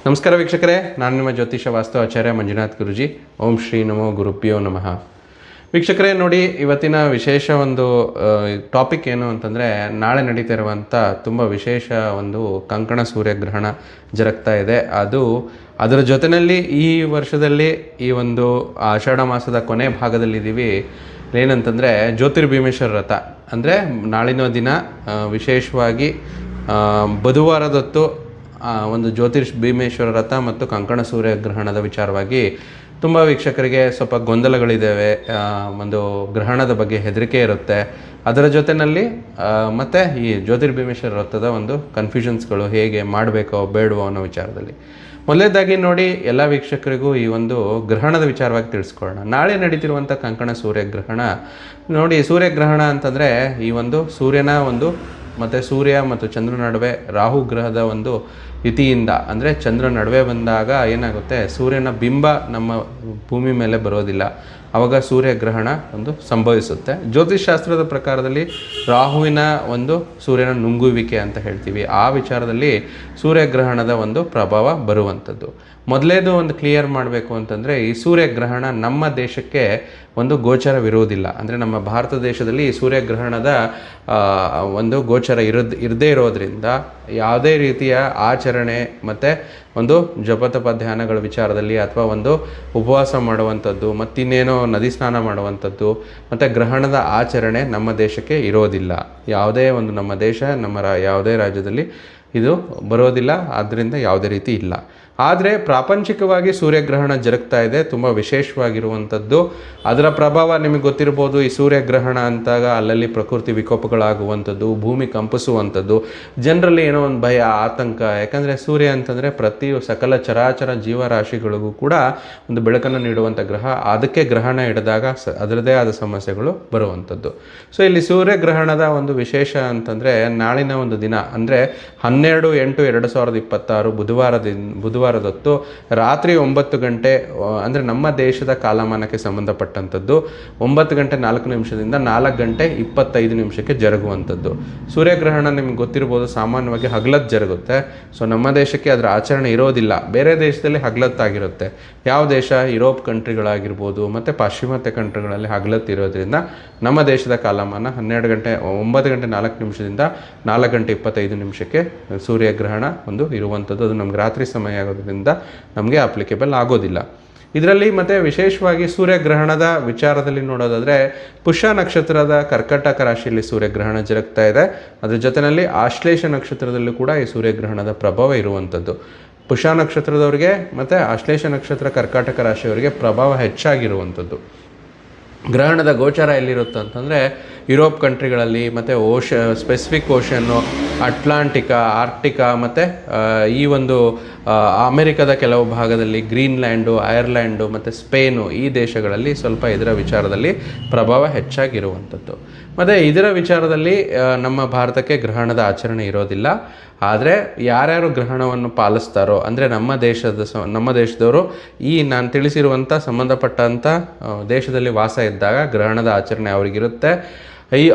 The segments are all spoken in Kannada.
ನಮಸ್ಕಾರ ವೀಕ್ಷಕರೇ, ನಾನು ನಿಮ್ಮ ಜ್ಯೋತಿಷ ವಾಸ್ತು ಆಚಾರ್ಯ ಮಂಜುನಾಥ್ ಗುರುಜಿ. ಓಂ ಶ್ರೀ ನಮೋ ಗುರುಭ್ಯೋ ನಮಃ. ವೀಕ್ಷಕರೇ ನೋಡಿ, ಇವತ್ತಿನ ವಿಶೇಷ ಒಂದು ಟಾಪಿಕ್ ಏನು ಅಂತಂದರೆ, ನಾಳೆ ನಡೀತಾ ಇರುವಂಥ ತುಂಬ ವಿಶೇಷ ಒಂದು ಕಂಕಣ ಸೂರ್ಯಗ್ರಹಣ ಜರುಗ್ತಾ ಇದೆ. ಅದರ ಜೊತೆಯಲ್ಲಿ ಈ ವರ್ಷದಲ್ಲಿ ಈ ಒಂದು ಆಷಾಢ ಮಾಸದ ಕೊನೆ ಭಾಗದಲ್ಲಿದ್ದೀವಿ. ಏನಂತಂದರೆ ಜ್ಯೋತಿರ್ಭೀಮೇಶ್ವರ ವ್ರತ. ಅಂದರೆ ನಾಳಿನ ದಿನ ವಿಶೇಷವಾಗಿ ಬುಧವಾರದೊತ್ತು ಒಂದು ಭೀಮೇಶ್ವರ ವ್ರತ ಮತ್ತು ಕಂಕಣ ಸೂರ್ಯಗ್ರಹಣದ ವಿಚಾರವಾಗಿ ತುಂಬ ವೀಕ್ಷಕರಿಗೆ ಸ್ವಲ್ಪ ಗೊಂದಲಗಳಿದ್ದಾವೆ. ಒಂದು ಗ್ರಹಣದ ಬಗ್ಗೆ ಹೆದರಿಕೆ ಇರುತ್ತೆ. ಅದರ ಜೊತೆಯಲ್ಲಿ ಮತ್ತು ಈ ಭೀಮೇಶ್ವರ ವ್ರತದ ಒಂದು ಕನ್ಫ್ಯೂಷನ್ಸ್ಗಳು ಹೇಗೆ ಮಾಡಬೇಕೋ ಬೇಡವೋ ಅನ್ನೋ ವಿಚಾರದಲ್ಲಿ ಮೊದಲನೇದಾಗಿ ನೋಡಿ, ಎಲ್ಲ ವೀಕ್ಷಕರಿಗೂ ಈ ಒಂದು ಗ್ರಹಣದ ವಿಚಾರವಾಗಿ ತಿಳಿಸ್ಕೊಳ್ಳೋಣ. ನಾಳೆ ನಡೀತಿರುವಂಥ ಕಂಕಣ ಸೂರ್ಯಗ್ರಹಣ ನೋಡಿ, ಸೂರ್ಯಗ್ರಹಣ ಅಂತಂದರೆ ಈ ಒಂದು ಸೂರ್ಯನ ಒಂದು ಮತ್ತು ಸೂರ್ಯ ಮತ್ತು ಚಂದ್ರ ನಡುವೆ ರಾಹು ಗ್ರಹದ ಒಂದು ಯುತಿಯಿಂದ, ಅಂದರೆ ಚಂದ್ರ ನಡುವೆ ಬಂದಾಗ ಏನಾಗುತ್ತೆ, ಸೂರ್ಯನ ಬಿಂಬ ನಮ್ಮ ಭೂಮಿ ಮೇಲೆ ಬರೋದಿಲ್ಲ. ಆವಾಗ ಸೂರ್ಯಗ್ರಹಣ ಒಂದು ಸಂಭವಿಸುತ್ತೆ. ಜ್ಯೋತಿಷ್ಶಾಸ್ತ್ರದ ಪ್ರಕಾರದಲ್ಲಿ ರಾಹುವಿನ ಒಂದು ಸೂರ್ಯನ ನುಂಗುವಿಕೆ ಅಂತ ಹೇಳ್ತೀವಿ. ಆ ವಿಚಾರದಲ್ಲಿ ಸೂರ್ಯಗ್ರಹಣದ ಒಂದು ಪ್ರಭಾವ ಬರುವಂಥದ್ದು. ಮೊದಲೇದು ಒಂದು ಕ್ಲಿಯರ್ ಮಾಡಬೇಕು ಅಂತಂದರೆ, ಈ ಸೂರ್ಯಗ್ರಹಣ ನಮ್ಮ ದೇಶಕ್ಕೆ ಒಂದು ಗೋಚರವಿರುವುದಿಲ್ಲ. ಅಂದರೆ ನಮ್ಮ ಭಾರತ ದೇಶದಲ್ಲಿ ಈ ಸೂರ್ಯಗ್ರಹಣದ ಒಂದು ಗೋಚರ ಇರದೇ ಇರೋದರಿಂದ ಯಾವುದೇ ರೀತಿಯ ಆಚರಣೆ ಮತ್ತು ಒಂದು ಜಪತಪ ಧ್ಯಾನಗಳ ವಿಚಾರದಲ್ಲಿ ಅಥವಾ ಒಂದು ಉಪವಾಸ ಮಾಡುವಂಥದ್ದು ಮತ್ತಿನ್ನೇನೋ ನದಿ ಸ್ನಾನ ಮಾಡುವಂಥದ್ದು ಮತ್ತು ಗ್ರಹಣದ ಆಚರಣೆ ನಮ್ಮ ದೇಶಕ್ಕೆ ಇರೋದಿಲ್ಲ. ಯಾವುದೇ ಒಂದು ನಮ್ಮ ದೇಶ ಯಾವುದೇ ರಾಜ್ಯದಲ್ಲಿ ಇದು ಬರೋದಿಲ್ಲ. ಆದ್ದರಿಂದ ಯಾವುದೇ ರೀತಿ ಇಲ್ಲ. ಆದರೆ ಪ್ರಾಪಂಚಿಕವಾಗಿ ಸೂರ್ಯಗ್ರಹಣ ಜರುಗ್ತಾ ಇದೆ, ತುಂಬ ವಿಶೇಷವಾಗಿರುವಂಥದ್ದು. ಅದರ ಪ್ರಭಾವ ನಿಮಗೆ ಗೊತ್ತಿರ್ಬೋದು. ಈ ಸೂರ್ಯಗ್ರಹಣ ಅಂತಾಗ ಅಲ್ಲಲ್ಲಿ ಪ್ರಕೃತಿ ವಿಕೋಪಗಳಾಗುವಂಥದ್ದು, ಭೂಮಿ ಕಂಪಿಸುವಂಥದ್ದು, ಜನರಲ್ಲಿ ಏನೋ ಒಂದು ಭಯ, ಆತಂಕ. ಯಾಕಂದರೆ ಸೂರ್ಯ ಅಂತಂದರೆ ಸಕಲ ಚರಾಚರ ಜೀವರಾಶಿಗಳಿಗೂ ಕೂಡ ಒಂದು ಬೆಳಕನ್ನು ನೀಡುವಂಥ ಗ್ರಹ. ಅದಕ್ಕೆ ಗ್ರಹಣ ಹಿಡಿದಾಗ ಅದರದೇ ಆದ ಸಮಸ್ಯೆಗಳು ಬರುವಂಥದ್ದು. ಸೊ ಇಲ್ಲಿ ಸೂರ್ಯಗ್ರಹಣದ ಒಂದು ವಿಶೇಷ ಅಂತಂದರೆ, ನಾಳಿನ ಒಂದು ದಿನ ಅಂದರೆ 12/8/2026 ಬುಧವಾರದೊತ್ತು ರಾತ್ರಿ 9 ಗಂಟೆ, ಅಂದರೆ ನಮ್ಮ ದೇಶದ ಕಾಲಮಾನಕ್ಕೆ ಸಂಬಂಧಪಟ್ಟಂಥದ್ದು 9:04 4:25 ಜರುಗುವಂಥದ್ದು. ಸೂರ್ಯಗ್ರಹಣ ನಿಮ್ಗೆ ಗೊತ್ತಿರ್ಬೋದು, ಸಾಮಾನ್ಯವಾಗಿ ಹಗಲತ್ತು ಜರುಗುತ್ತೆ. ಸೊ ನಮ್ಮ ದೇಶಕ್ಕೆ ಅದರ ಆಚರಣೆ ಇರೋದಿಲ್ಲ. ಬೇರೆ ದೇಶದಲ್ಲಿ ಹಗಲತ್ತಾಗಿರುತ್ತೆ. ಯಾವ ದೇಶ? ಯುರೋಪ್ ಕಂಟ್ರಿಗಳಾಗಿರ್ಬೋದು ಮತ್ತು ಪಾಶ್ಚಿಮಾತ್ಯ ಕಂಟ್ರಿಗಳಲ್ಲಿ ಹಗಲತ್ತು ಇರೋದ್ರಿಂದ ನಮ್ಮ ದೇಶದ ಕಾಲಮಾನ 9:04 4:25 ಸೂರ್ಯಗ್ರಹಣ ಒಂದು ಇರುವಂಥದ್ದು. ಅದು ನಮ್ಗೆ ರಾತ್ರಿ ಸಮಯ ಆಗೋದ್ರಿಂದ ನಮಗೆ ಅಪ್ಲಿಕೇಬಲ್ ಆಗೋದಿಲ್ಲ ಇದರಲ್ಲಿ. ಮತ್ತು ವಿಶೇಷವಾಗಿ ಸೂರ್ಯಗ್ರಹಣದ ವಿಚಾರದಲ್ಲಿ ನೋಡೋದಾದರೆ, ಪುಷ್ಯ ನಕ್ಷತ್ರದ ಕರ್ಕಟಕ ರಾಶಿಯಲ್ಲಿ ಸೂರ್ಯಗ್ರಹಣ ಜರುಗ್ತಾ ಇದೆ. ಅದರ ಜೊತೆಯಲ್ಲಿ ಆಶ್ಲೇಷ ನಕ್ಷತ್ರದಲ್ಲೂ ಕೂಡ ಈ ಸೂರ್ಯಗ್ರಹಣದ ಪ್ರಭಾವ ಇರುವಂಥದ್ದು. ಪುಷ್ಯ ನಕ್ಷತ್ರದವರಿಗೆ ಮತ್ತು ಆಶ್ಲೇಷ ನಕ್ಷತ್ರ ಕರ್ಕಾಟಕ ರಾಶಿಯವರಿಗೆ ಪ್ರಭಾವ ಹೆಚ್ಚಾಗಿರುವಂಥದ್ದು. ಗ್ರಹಣದ ಗೋಚರ ಎಲ್ಲಿರುತ್ತೆ ಅಂತಂದರೆ ಯುರೋಪ್ ಕಂಟ್ರಿಗಳಲ್ಲಿ ಮತ್ತು ಸ್ಪೆಸಿಫಿಕ್ ಓಷನ್ನು, ಅಟ್ಲಾಂಟಿಕಾ, ಆರ್ಕ್ಟಿಕಾ ಮತ್ತು ಈ ಒಂದು ಅಮೆರಿಕದ ಕೆಲವು ಭಾಗದಲ್ಲಿ, ಗ್ರೀನ್ಲ್ಯಾಂಡು, ಐರ್ಲ್ಯಾಂಡು ಮತ್ತು ಸ್ಪೇನು, ಈ ದೇಶಗಳಲ್ಲಿ ಸ್ವಲ್ಪ ಇದರ ವಿಚಾರದಲ್ಲಿ ಪ್ರಭಾವ ಹೆಚ್ಚಾಗಿರುವಂಥದ್ದು. ಮತ್ತು ಇದರ ವಿಚಾರದಲ್ಲಿ ನಮ್ಮ ಭಾರತಕ್ಕೆ ಗ್ರಹಣದ ಆಚರಣೆ ಇರೋದಿಲ್ಲ. ಆದರೆ ಯಾರ್ಯಾರು ಗ್ರಹಣವನ್ನು ಪಾಲಿಸ್ತಾರೋ, ಅಂದರೆ ನಮ್ಮ ದೇಶದವರು ಈ ನಾನು ತಿಳಿಸಿರುವಂಥ ಸಂಬಂಧಪಟ್ಟಂಥ ದೇಶದಲ್ಲಿ ವಾಸ ಇದ್ದಾಗ ಗ್ರಹಣದ ಆಚರಣೆ ಅವರಿಗಿರುತ್ತೆ.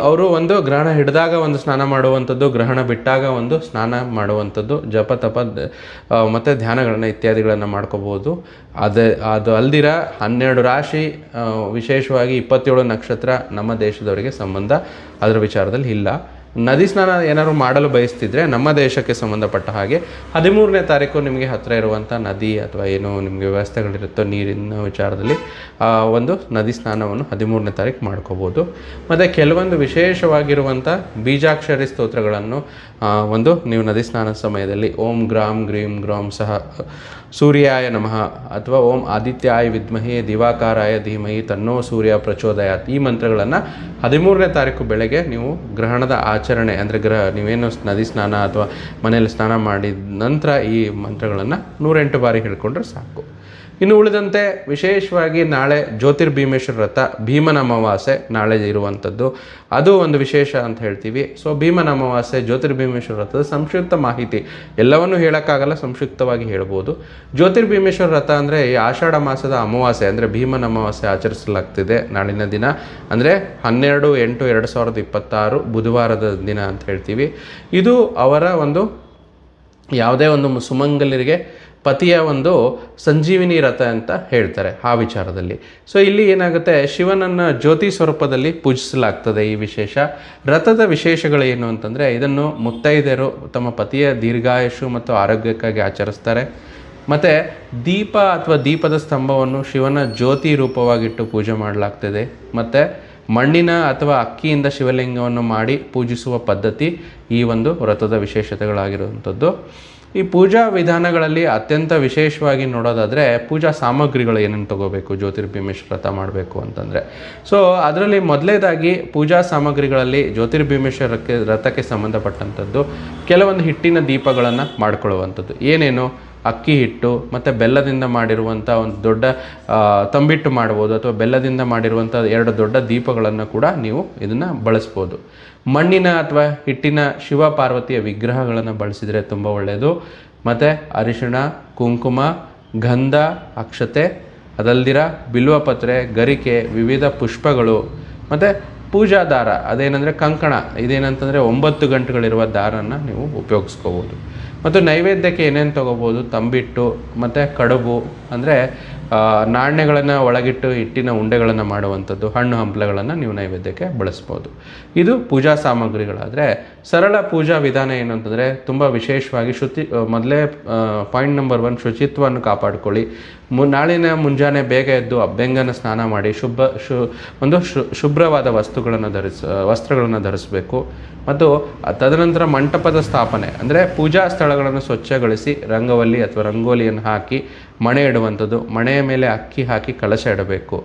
ಅವರು ಒಂದು ಗ್ರಹಣ ಹಿಡಿದಾಗ ಒಂದು ಸ್ನಾನ ಮಾಡುವಂಥದ್ದು, ಗ್ರಹಣ ಬಿಟ್ಟಾಗ ಒಂದು ಸ್ನಾನ ಮಾಡುವಂಥದ್ದು, ಜಪ ತಪ ಮತ್ತು ಧ್ಯಾನಗಳನ್ನು ಇತ್ಯಾದಿಗಳನ್ನು ಮಾಡ್ಕೋಬೋದು. ಅದು ಅಲ್ದಿರ 12 ರಾಶಿ, ವಿಶೇಷವಾಗಿ 27 ನಕ್ಷತ್ರ ನಮ್ಮ ದೇಶದವರಿಗೆ ಸಂಬಂಧ ಅದರ ವಿಚಾರದಲ್ಲಿ ಇಲ್ಲ. ನದಿ ಸ್ನಾನ ಏನಾದ್ರು ಮಾಡಲು ಬಯಸ್ತಿದ್ರೆ ನಮ್ಮ ದೇಶಕ್ಕೆ ಸಂಬಂಧಪಟ್ಟ ಹಾಗೆ 13ನೇ ತಾರೀಕು ನಿಮಗೆ ಹತ್ತಿರ ಇರುವಂಥ ನದಿ ಅಥವಾ ಏನು ನಿಮಗೆ ವ್ಯವಸ್ಥೆಗಳಿರುತ್ತೋ ನೀರಿನ ವಿಚಾರದಲ್ಲಿ ಒಂದು ನದಿ ಸ್ನಾನವನ್ನು 13ನೇ ತಾರೀಕು ಮಾಡ್ಕೋಬೋದು. ಮತ್ತು ಕೆಲವೊಂದು ವಿಶೇಷವಾಗಿರುವಂಥ ಬೀಜಾಕ್ಷರಿ ಸ್ತೋತ್ರಗಳನ್ನು ನೀವು ನದಿ ಸ್ನಾನದ ಸಮಯದಲ್ಲಿ ಓಂ ಗ್ರಾಂ ಗ್ರೀಂ ಗ್ರಾಂ ಸಹ ಸೂರ್ಯಾಯ ನಮಃ ಅಥವಾ ಓಂ ಆದಿತ್ಯಾಯ ವಿದ್ಮಹಿ ದಿವಾಕಾರಾಯ ಧೀಮಹಿ ತನ್ನೋ ಸೂರ್ಯ ಪ್ರಚೋದಯಾತ್, ಈ ಮಂತ್ರಗಳನ್ನು 13ನೇ ತಾರೀಕು ಬೆಳಗ್ಗೆ ನೀವು ಗ್ರಹಣದ ಆಚರಣೆ ಅಂದರೆ ನೀವೇನು ನದಿ ಸ್ನಾನ ಅಥವಾ ಮನೆಯಲ್ಲಿ ಸ್ನಾನ ಮಾಡಿದ ನಂತರ ಈ ಮಂತ್ರಗಳನ್ನು 108 ಬಾರಿ ಹೇಳ್ಕೊಂಡ್ರೆ ಸಾಕು. ಇನ್ನು ಉಳಿದಂತೆ ವಿಶೇಷವಾಗಿ ನಾಳೆ ಜ್ಯೋತಿರ್ಭೀಮೇಶ್ವರ ವ್ರತ, ಭೀಮನ ಅಮಾವಾಸ್ಯೆ ನಾಳೆ ಇರುವಂಥದ್ದು. ಅದು ಒಂದು ವಿಶೇಷ ಅಂತ ಹೇಳ್ತೀವಿ. ಸೊ ಭೀಮನ ಅಮಾವಾಸ್ಯೆ, ಜ್ಯೋತಿರ್ಭೀಮೇಶ್ವರ ವ್ರತದ ಸಂಕ್ಷಿಪ್ತ ಮಾಹಿತಿ ಎಲ್ಲವನ್ನೂ ಹೇಳೋಕ್ಕಾಗಲ್ಲ, ಸಂಕ್ಷಿಪ್ತವಾಗಿ ಹೇಳ್ಬೋದು. ಜ್ಯೋತಿರ್ಭೀಮೇಶ್ವರ ವ್ರತ ಅಂದರೆ ಈ ಆಷಾಢ ಮಾಸದ ಅಮಾವಾಸ್ಯೆ ಅಂದರೆ ಭೀಮನ ಅಮಾವಾಸ್ಯೆ ಆಚರಿಸಲಾಗ್ತಿದೆ ನಾಳಿನ ದಿನ. ಅಂದರೆ 12/8/2026 ಬುಧವಾರದ ದಿನ ಅಂತ ಹೇಳ್ತೀವಿ. ಇದು ಅವರ ಒಂದು ಯಾವುದೇ ಒಂದು ಸುಮಂಗಲರಿಗೆ ಪತಿಯ ಒಂದು ಸಂಜೀವಿನಿ ರಥ ಅಂತ ಹೇಳ್ತಾರೆ ಆ ವಿಚಾರದಲ್ಲಿ. ಸೊ ಇಲ್ಲಿ ಏನಾಗುತ್ತೆ, ಶಿವನನ್ನು ಜ್ಯೋತಿ ಸ್ವರೂಪದಲ್ಲಿ ಪೂಜಿಸಲಾಗ್ತದೆ. ಈ ವಿಶೇಷ ರಥದ ವಿಶೇಷಗಳು ಏನು ಅಂತಂದರೆ, ಇದನ್ನು ಮುತ್ತೈದೆಯರು ತಮ್ಮ ಪತಿಯ ದೀರ್ಘಾಯುಷು ಮತ್ತು ಆರೋಗ್ಯಕ್ಕಾಗಿ ಆಚರಿಸ್ತಾರೆ. ಮತ್ತು ದೀಪ ಅಥವಾ ದೀಪದ ಸ್ತಂಭವನ್ನು ಶಿವನ ಜ್ಯೋತಿ ರೂಪವಾಗಿಟ್ಟು ಪೂಜೆ ಮಾಡಲಾಗ್ತದೆ. ಮತ್ತು ಮಣ್ಣಿನ ಅಥವಾ ಅಕ್ಕಿಯಿಂದ ಶಿವಲಿಂಗವನ್ನು ಮಾಡಿ ಪೂಜಿಸುವ ಪದ್ಧತಿ ಈ ಒಂದು ವ್ರತದ ವಿಶೇಷತೆಗಳಾಗಿರುವಂಥದ್ದು. ಈ ಪೂಜಾ ವಿಧಾನಗಳಲ್ಲಿ ಅತ್ಯಂತ ವಿಶೇಷವಾಗಿ ನೋಡೋದಾದರೆ ಪೂಜಾ ಸಾಮಗ್ರಿಗಳು ಏನೇನು ತೊಗೋಬೇಕು ಜ್ಯೋತಿರ್ಭೀಮೇಶ್ವರ ವ್ರತ ಮಾಡಬೇಕು ಅಂತಂದರೆ. ಸೊ ಅದರಲ್ಲಿ ಮೊದಲೇದಾಗಿ ಪೂಜಾ ಸಾಮಗ್ರಿಗಳಲ್ಲಿ ಜ್ಯೋತಿರ್ಭೀಮೇಶ್ವರಕ್ಕೆ ವ್ರತಕ್ಕೆ ಸಂಬಂಧಪಟ್ಟಂಥದ್ದು ಕೆಲವೊಂದು ಹಿಟ್ಟಿನ ದೀಪಗಳನ್ನು ಮಾಡಿಕೊಳ್ಳುವಂಥದ್ದು. ಏನೇನು, ಅಕ್ಕಿ ಹಿಟ್ಟು ಮತ್ತು ಬೆಲ್ಲದಿಂದ ಮಾಡಿರುವಂಥ ಒಂದು ದೊಡ್ಡ ತಂಬಿಟ್ಟು ಮಾಡ್ಬೋದು, ಅಥವಾ ಬೆಲ್ಲದಿಂದ ಮಾಡಿರುವಂಥ 2 ದೊಡ್ಡ ದೀಪಗಳನ್ನು ಕೂಡ ನೀವು ಇದನ್ನು ಬಳಸ್ಬೋದು. ಮಣ್ಣಿನ ಅಥವಾ ಹಿಟ್ಟಿನ ಶಿವ ಪಾರ್ವತಿಯ ವಿಗ್ರಹಗಳನ್ನು ಬಳಸಿದರೆ ತುಂಬ ಒಳ್ಳೆಯದು. ಮತ್ತು ಅರಿಶಿಣ, ಕುಂಕುಮ, ಗಂಧ, ಅಕ್ಷತೆ, ಅದಲ್ದಿರ ಬಿಲ್ವಪತ್ರೆ, ಗರಿಕೆ, ವಿವಿಧ ಪುಷ್ಪಗಳು ಮತ್ತು ಪೂಜಾ ದಾರ, ಅದೇನೆಂದರೆ ಕಂಕಣ. ಇದೇನಂತಂದರೆ 9 ಗಂಟುಗಳಿರುವ ದಾರನ್ನು ನೀವು ಉಪಯೋಗಿಸ್ಕೋಬೋದು. ಮತ್ತು ನೈವೇದ್ಯಕ್ಕೆ ಏನೇನು ತೊಗೋಬೋದು, ತಂಬಿಟ್ಟು ಮತ್ತು ಕಡುಬು ಅಂದರೆ ನಾಣ್ಯಗಳನ್ನು ಒಳಗಿಟ್ಟು ಹಿಟ್ಟಿನ ಉಂಡೆಗಳನ್ನು ಮಾಡುವಂಥದ್ದು, ಹಣ್ಣು ಹಂಪಲುಗಳನ್ನು ನೀವು ನೈವೇದ್ಯಕ್ಕೆ ಬಳಸ್ಬೋದು. ಇದು ಪೂಜಾ ಸಾಮಗ್ರಿಗಳಾದರೆ, ಸರಳ ಪೂಜಾ ವಿಧಾನ ಏನು ಅಂತಂದರೆ ತುಂಬ ವಿಶೇಷವಾಗಿ ಮೊದಲೇ ಪಾಯಿಂಟ್ ನಂಬರ್ 1 ಶುಚಿತ್ವವನ್ನು ಕಾಪಾಡಿಕೊಳ್ಳಿ. ನಾಳಿನ ಮುಂಜಾನೆ ಬೇಗ ಎದ್ದು ಅಭ್ಯಂಗನ ಸ್ನಾನ ಮಾಡಿ ಶುಭ್ರವಾದ ವಸ್ತ್ರಗಳನ್ನು ಧರಿಸಬೇಕು. ಮತ್ತು ತದನಂತರ ಮಂಟಪದ ಸ್ಥಾಪನೆ ಅಂದರೆ ಪೂಜಾ ಸ್ಥಳಗಳನ್ನು ಸ್ವಚ್ಛಗೊಳಿಸಿ ರಂಗವಲ್ಲಿ ಅಥವಾ ರಂಗೋಲಿಯನ್ನು ಹಾಕಿ ಮಣೆ ಇಡುವಂಥದ್ದು. ಮಣೆಯ ಮೇಲೆ ಅಕ್ಕಿ ಹಾಕಿ ಕಲಶ ಇಡಬೇಕು.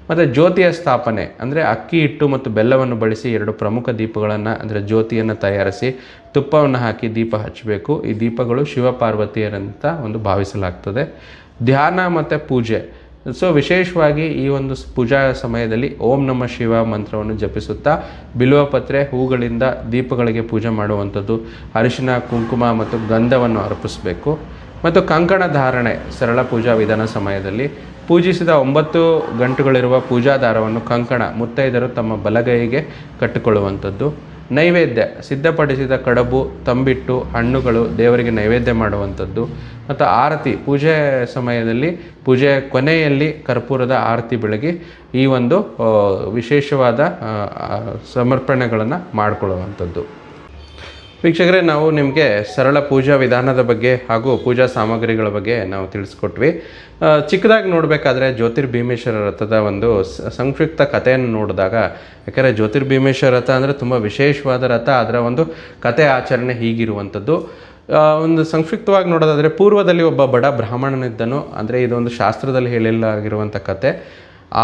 ಮತ್ತು ಜ್ಯೋತಿಯ ಸ್ಥಾಪನೆ ಅಂದರೆ ಅಕ್ಕಿ ಹಿಟ್ಟು ಮತ್ತು ಬೆಲ್ಲವನ್ನು ಬಳಸಿ 2 ಪ್ರಮುಖ ದೀಪಗಳನ್ನು ಅಂದರೆ ಜ್ಯೋತಿಯನ್ನು ತಯಾರಿಸಿ ತುಪ್ಪವನ್ನು ಹಾಕಿ ದೀಪ ಹಚ್ಚಬೇಕು. ಈ ದೀಪಗಳು ಶಿವಪಾರ್ವತಿಯರಂತ ಒಂದು ಭಾವಿಸಲಾಗ್ತದೆ. ಧ್ಯಾನ ಮತ್ತು ಪೂಜೆ. ಸೊ ವಿಶೇಷವಾಗಿ ಈ ಒಂದು ಪೂಜಾ ಸಮಯದಲ್ಲಿ ಓಂ ನಮಃ ಶಿವ ಮಂತ್ರವನ್ನು ಜಪಿಸುತ್ತಾ ಬಿಲ್ವಪತ್ರೆ, ಹೂಗಳಿಂದ ದೀಪಗಳಿಗೆ ಪೂಜೆ ಮಾಡುವಂಥದ್ದು. ಅರಿಶಿನ, ಕುಂಕುಮ ಮತ್ತು ಗಂಧವನ್ನು ಅರ್ಪಿಸಬೇಕು. ಮತ್ತು ಕಂಕಣ ಧಾರಣೆ ಸರಳ ಪೂಜಾ ವಿಧಾನ ಸಮಯದಲ್ಲಿ ಪೂಜಿಸಿದ 9 ಗಂಟುಗಳಿರುವ ಪೂಜಾ ದಾರವನ್ನು ಕಂಕಣ ಮುತ್ತೈದರು ತಮ್ಮ ಬಲಗೈಗೆ ಕಟ್ಟಿಕೊಳ್ಳುವಂಥದ್ದು. ನೈವೇದ್ಯ ಸಿದ್ಧಪಡಿಸಿದ ಕಡುಬು, ತಂಬಿಟ್ಟು, ಹಣ್ಣುಗಳು ದೇವರಿಗೆ ನೈವೇದ್ಯ ಮಾಡುವಂಥದ್ದು. ಮತ್ತು ಆರತಿ ಪೂಜೆ ಸಮಯದಲ್ಲಿ ಪೂಜೆಯ ಕೊನೆಯಲ್ಲಿ ಕರ್ಪೂರದ ಆರತಿ ಬೆಳಗಿ ಈ ಒಂದು ವಿಶೇಷವಾದ ಸಮರ್ಪಣೆಗಳನ್ನು ಮಾಡಿಕೊಳ್ಳುವಂಥದ್ದು. ವೀಕ್ಷಕರೇ, ನಾವು ನಿಮಗೆ ಸರಳ ಪೂಜಾ ವಿಧಾನದ ಬಗ್ಗೆ ಹಾಗೂ ಪೂಜಾ ಸಾಮಗ್ರಿಗಳ ಬಗ್ಗೆ ನಾವು ತಿಳಿಸ್ಕೊಟ್ವಿ. ಚಿಕ್ಕದಾಗಿ ನೋಡಬೇಕಾದ್ರೆ ಜ್ಯೋತಿರ್ಭೀಮೇಶ್ವರ ವ್ರತದ ಒಂದು ಸಂಕ್ಷಿಪ್ತ ಕಥೆಯನ್ನು ನೋಡಿದಾಗ, ಯಾಕಂದರೆ ಜ್ಯೋತಿರ್ಭೀಮೇಶ್ವರ ವ್ರತ ಅಂದರೆ ತುಂಬ ವಿಶೇಷವಾದ ವ್ರತ, ಅದರ ಒಂದು ಕಥೆ ಆಚರಣೆ ಹೀಗಿರುವಂಥದ್ದು. ಒಂದು ಸಂಕ್ಷಿಪ್ತವಾಗಿ ನೋಡೋದಾದರೆ, ಪೂರ್ವದಲ್ಲಿ ಒಬ್ಬ ಬಡ ಬ್ರಾಹ್ಮಣನಿದ್ದನು. ಅಂದರೆ ಇದೊಂದು ಶಾಸ್ತ್ರದಲ್ಲಿ ಹೇಳಿಲಾಗಿರುವಂಥ ಕತೆ.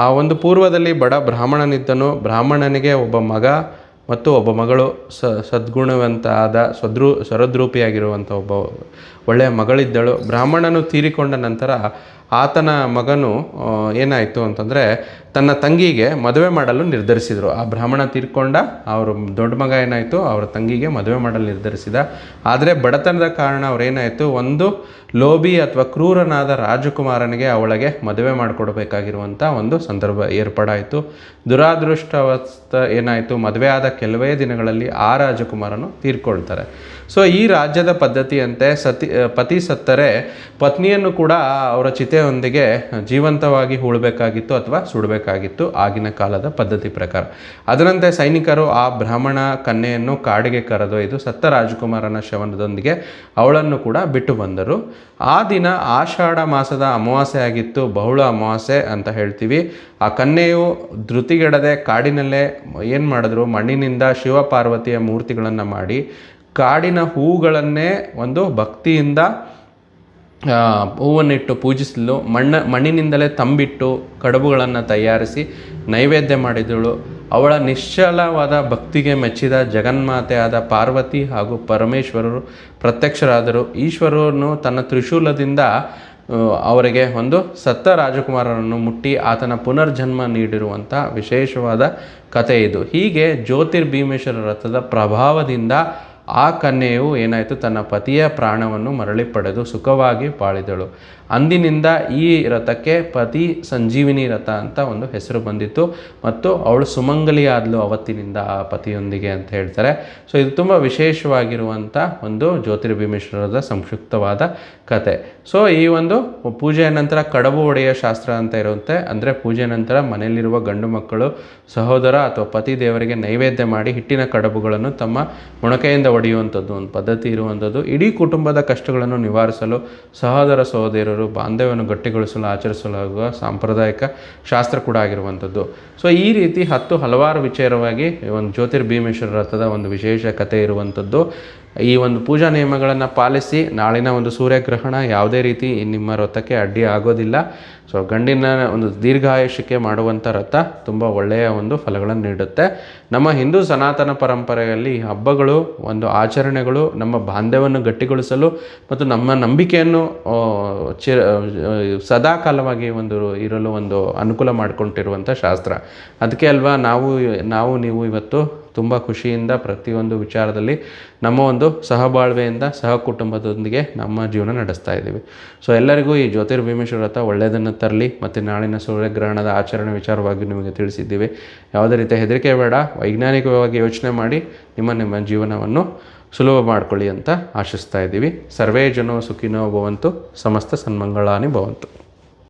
ಆ ಒಂದು ಪೂರ್ವದಲ್ಲಿ ಬಡ ಬ್ರಾಹ್ಮಣನಿದ್ದನು. ಬ್ರಾಹ್ಮಣನಿಗೆ ಒಬ್ಬ ಮಗ ಮತ್ತು ಒಬ್ಬ ಮಗಳು, ಸದ್ಗುಣವಂತಾದ ಸರದ್ರೂಪಿಯಾಗಿರುವಂಥ ಒಬ್ಬ ಒಳ್ಳೆಯ ಮಗಳಿದ್ದಳು. ಬ್ರಾಹ್ಮಣನು ತೀರಿಕೊಂಡ ನಂತರ ಆತನ ಮಗನು ಏನಾಯಿತು ಅಂತಂದರೆ ತನ್ನ ತಂಗಿಗೆ ಮದುವೆ ಮಾಡಲು ನಿರ್ಧರಿಸಿದರು. ಆ ಬ್ರಾಹ್ಮಣ ತೀರ್ಕೊಂಡ, ಅವರು ದೊಡ್ಡ ಮಗ ಏನಾಯಿತು ಅವರ ತಂಗಿಗೆ ಮದುವೆ ಮಾಡಲು ನಿರ್ಧರಿಸಿದ. ಆದರೆ ಬಡತನದ ಕಾರಣ ಅವರೇನಾಯಿತು, ಒಂದು ಲೋಭಿ ಅಥವಾ ಕ್ರೂರನಾದ ರಾಜಕುಮಾರನಿಗೆ ಅವಳಿಗೆ ಮದುವೆ ಮಾಡಿಕೊಡ್ಬೇಕಾಗಿರುವಂಥ ಒಂದು ಸಂದರ್ಭ ಏರ್ಪಡಾಯಿತು. ದುರಾದೃಷ್ಟವಸ್ತ ಏನಾಯಿತು, ಮದುವೆ ಆದ ಕೆಲವೇ ದಿನಗಳಲ್ಲಿ ಆ ರಾಜಕುಮಾರನು ತೀರ್ಕೊಳ್ತಾರೆ. ಸೊ ಈ ರಾಜ್ಯದ ಪದ್ಧತಿಯಂತೆ ಪತಿ ಸತ್ತರೆ ಪತ್ನಿಯನ್ನು ಕೂಡ ಅವರ ಚಿತೆಯೊಂದಿಗೆ ಜೀವಂತವಾಗಿ ಹೂಳಬೇಕಾಗಿತ್ತು ಅಥವಾ ಸುಡಬೇಕಾಗಿತ್ತು ಆಗಿನ ಕಾಲದ ಪದ್ಧತಿ ಪ್ರಕಾರ. ಅದರಂತೆ ಸೈನಿಕರು ಆ ಬ್ರಾಹ್ಮಣ ಕನ್ಯೆಯನ್ನು ಕಾಡಿಗೆ ಕರೆದೊಯ್ದು ಸತ್ತ ರಾಜಕುಮಾರನ ಶವನದೊಂದಿಗೆ ಅವಳನ್ನು ಕೂಡ ಬಿಟ್ಟು ಬಂದರು. ಆ ದಿನ ಆಷಾಢ ಮಾಸದ ಅಮಾವಾಸ್ಯೆ ಆಗಿತ್ತು, ಬಹುಳ ಅಮಾವಾಸ್ಯೆ ಅಂತ ಹೇಳ್ತೀವಿ. ಆ ಕನ್ಯೆಯು ಧೃತಿಗೆಡದೆ ಕಾಡಿನಲ್ಲೇ ಏನು ಮಾಡಿದ್ರು, ಮಣ್ಣಿನಿಂದ ಶಿವಪಾರ್ವತಿಯ ಮೂರ್ತಿಗಳನ್ನು ಮಾಡಿ ಕಾಡಿನ ಹೂಗಳನ್ನೇ ಒಂದು ಭಕ್ತಿಯಿಂದ ಹೂವನ್ನಿಟ್ಟು ಪೂಜಿಸಲು ಮಣ್ಣಿನಿಂದಲೇ ತಂಬಿಟ್ಟು ಕಡುಬುಗಳನ್ನು ತಯಾರಿಸಿ ನೈವೇದ್ಯ ಮಾಡಿದಳು. ಅವಳ ನಿಶ್ಚಲವಾದ ಭಕ್ತಿಗೆ ಮೆಚ್ಚಿದ ಜಗನ್ಮಾತೆಯಾದ ಪಾರ್ವತಿ ಹಾಗೂ ಪರಮೇಶ್ವರರು ಪ್ರತ್ಯಕ್ಷರಾದರು. ಈಶ್ವರನು ತನ್ನ ತ್ರಿಶೂಲದಿಂದ ಅವರಿಗೆ ಒಂದು ಸತ್ತ ರಾಜಕುಮಾರನನ್ನು ಮುಟ್ಟಿ ಆತನ ಪುನರ್ಜನ್ಮ ನೀಡಿರುವಂಥ ವಿಶೇಷವಾದ ಕಥೆ ಇದು. ಹೀಗೆ ಜ್ಯೋತಿರ್ಭೀಮೇಶ್ವರ ವ್ರತದ ಪ್ರಭಾವದಿಂದ ಆ ಕನ್ಯೆಯು ಏನಾಯಿತು, ತನ್ನ ಪತಿಯ ಪ್ರಾಣವನ್ನು ಮರಳಿ ಪಡೆದು ಸುಖವಾಗಿ ಬಾಳಿದಳು. ಅಂದಿನಿಂದ ಈ ರಥಕ್ಕೆ ಪತಿ ಸಂಜೀವಿನಿ ರಥ ಅಂತ ಒಂದು ಹೆಸರು ಬಂದಿತ್ತು ಮತ್ತು ಅವಳು ಸುಮಂಗಲಿ ಆದಳು ಅವತ್ತಿನಿಂದ ಆ ಪತಿಯೊಂದಿಗೆ ಅಂತ ಹೇಳ್ತಾರೆ. ಸೊ ಇದು ತುಂಬ ವಿಶೇಷವಾಗಿರುವಂಥ ಒಂದು ಜ್ಯೋತಿರ್ಭೀಮೇಶ್ವರದ ಸಂಕ್ಷಿಪ್ತವಾದ ಕತೆ. ಸೊ ಈ ಒಂದು ಪೂಜೆಯ ನಂತರ ಕಡಬು ಒಡೆಯ ಶಾಸ್ತ್ರ ಅಂತ ಇರುತ್ತೆ. ಅಂದರೆ ಪೂಜೆ ನಂತರ ಮನೆಯಲ್ಲಿರುವ ಗಂಡು ಮಕ್ಕಳು ಸಹೋದರ ಅಥವಾ ಪತಿ ದೇವರಿಗೆ ನೈವೇದ್ಯ ಮಾಡಿ ಹಿಟ್ಟಿನ ಕಡಬುಗಳನ್ನು ತಮ್ಮ ಮೊಣಕೈಯಿಂದ ಒಡೆಯುವಂಥದ್ದು ಒಂದು ಪದ್ಧತಿ ಇರುವಂಥದ್ದು. ಇಡೀ ಕುಟುಂಬದ ಕಷ್ಟಗಳನ್ನು ನಿವಾರಿಸಲು ಸಹೋದರ ಸಹೋದರರು ಬಾಂಧವ್ಯವನ್ನು ಗಟ್ಟಿಗೊಳಿಸಲು ಆಚರಿಸಲಾಗುವ ಸಾಂಪ್ರದಾಯಿಕ ಶಾಸ್ತ್ರ ಕೂಡ ಆಗಿರುವಂಥದ್ದು. ಸೊ ಈ ರೀತಿ ಹಲವಾರು ವಿಚಾರವಾಗಿ ಒಂದು ಜ್ಯೋತಿರ್ಭೀಮೇಶ್ವರ ರಥದ ಒಂದು ವಿಶೇಷ ಕಥೆ ಇರುವಂಥದ್ದು. ಈ ಒಂದು ಪೂಜಾ ನಿಯಮಗಳನ್ನು ಪಾಲಿಸಿ ನಾಳಿನ ಒಂದು ಸೂರ್ಯಗ್ರಹಣ ಯಾವುದೇ ರೀತಿ ನಿಮ್ಮ ರಥಕ್ಕೆ ಅಡ್ಡಿ ಆಗೋದಿಲ್ಲ. ಸೊ ಗಂಡಿನ ಒಂದು ದೀರ್ಘಾಯುಷ್ಯಕ್ಕೆ ಮಾಡುವಂಥ ರಥ ತುಂಬ ಒಳ್ಳೆಯ ಒಂದು ಫಲಗಳನ್ನು ನೀಡುತ್ತೆ. ನಮ್ಮ ಹಿಂದೂ ಸನಾತನ ಪರಂಪರೆಯಲ್ಲಿ ಹಬ್ಬಗಳು, ಒಂದು ಆಚರಣೆಗಳು ನಮ್ಮ ಬಾಂಧವ್ಯವನ್ನು ಗಟ್ಟಿಗೊಳಿಸಲು ಮತ್ತು ನಮ್ಮ ನಂಬಿಕೆಯನ್ನು ಸದಾಕಾಲವಾಗಿ ಇರಲು ಒಂದು ಅನುಕೂಲ ಮಾಡಿಕೊಂಡಿರುವಂಥ ಶಾಸ್ತ್ರ. ಅದಕ್ಕೆ ಅಲ್ವಾ ನಾವು ನೀವು ಇವತ್ತು ತುಂಬ ಖುಷಿಯಿಂದ ಪ್ರತಿಯೊಂದು ವಿಚಾರದಲ್ಲಿ ನಮ್ಮ ಒಂದು ಸಹಬಾಳ್ವೆಯಿಂದ ಸಹ ಕುಟುಂಬದೊಂದಿಗೆ ನಮ್ಮ ಜೀವನ ನಡೆಸ್ತಾ ಇದ್ದೀವಿ. ಸೊ ಎಲ್ಲರಿಗೂ ಈ ಜ್ಯೋತಿರ್ಭೀಮೇಶ್ವರ ವ್ರತ ಒಳ್ಳೆಯದನ್ನು ತರಲಿ. ಮತ್ತು ನಾಳಿನ ಸೂರ್ಯಗ್ರಹಣದ ಆಚರಣೆ ವಿಚಾರವಾಗಿ ನಿಮಗೆ ತಿಳಿಸಿದ್ದೀವಿ. ಯಾವುದೇ ರೀತಿಯ ಹೆದರಿಕೆ ಬೇಡ, ವೈಜ್ಞಾನಿಕವಾಗಿ ಯೋಚನೆ ಮಾಡಿ ನಿಮ್ಮ ಜೀವನವನ್ನು ಸುಲಭ ಮಾಡಿಕೊಳ್ಳಿ ಅಂತ ಆಶಿಸ್ತಾ ಇದ್ದೀವಿ. ಸರ್ವೇ ಜನೋ ಸುಖಿನೋ ಭವಂತು, ಸಮಸ್ತ ಸನ್ಮಂಗಳಾನಿ ಭವಂತು.